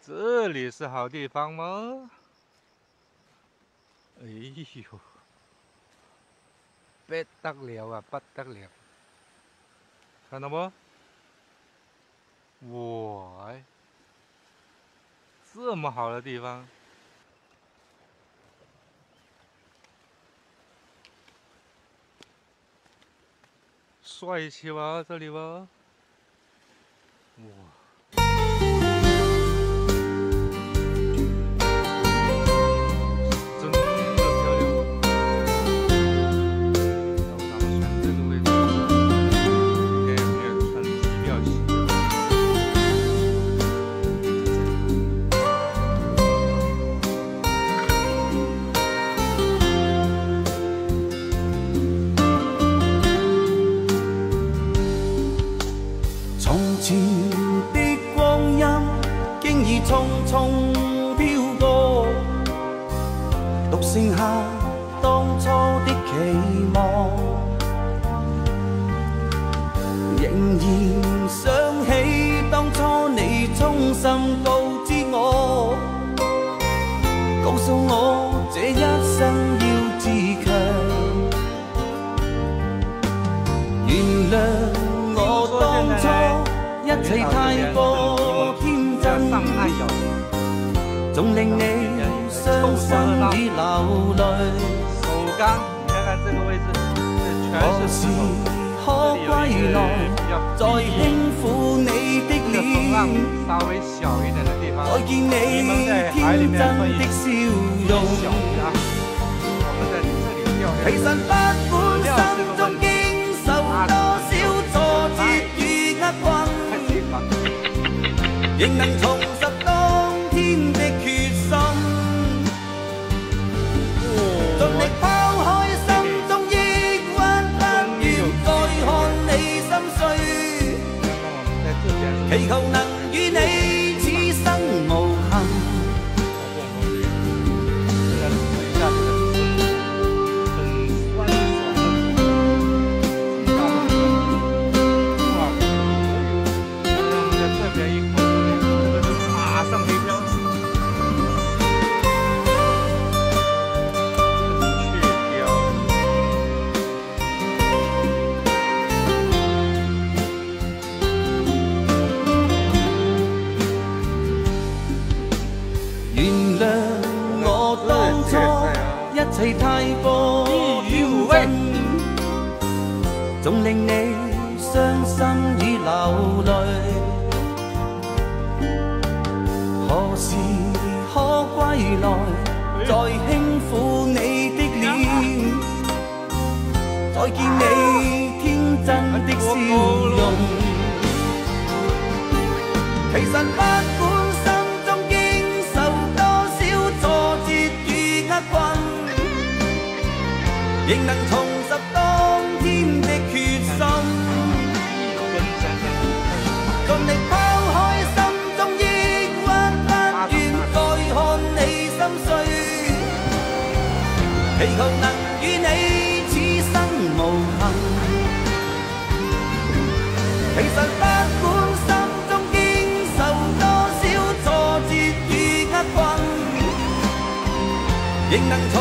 这里是好地方吗？哎呦，不得了啊，不得了！看到不？哇，这么好的地方，帅气吧？这里吧？哇！匆匆飄過，獨剩下當初的期望，仍然想起當初你衷心告知我，告訴我這一生要自強，原諒我當初一切太過天真，總令你傷心與流淚。何時可歸來，再輕撫你的臉，再見你天真的笑容。其實不管心中經受多少挫折與厄困，仍能重拾當天的決心，盡力拋開心中抑鬱，不願再看你心碎，祈求能與你此生無憾。一切太過天真，總令你傷心與流淚。何時可歸來，再輕撫你的臉，再見你天真的笑容。其實不管心中經受多少挫折與厄困，仍能重拾當天的決心，盡力拋開心中抑鬱，不願再看你心碎，祈求能與你此生無憾。其實不管心中經受多少挫折與厄困，仍能重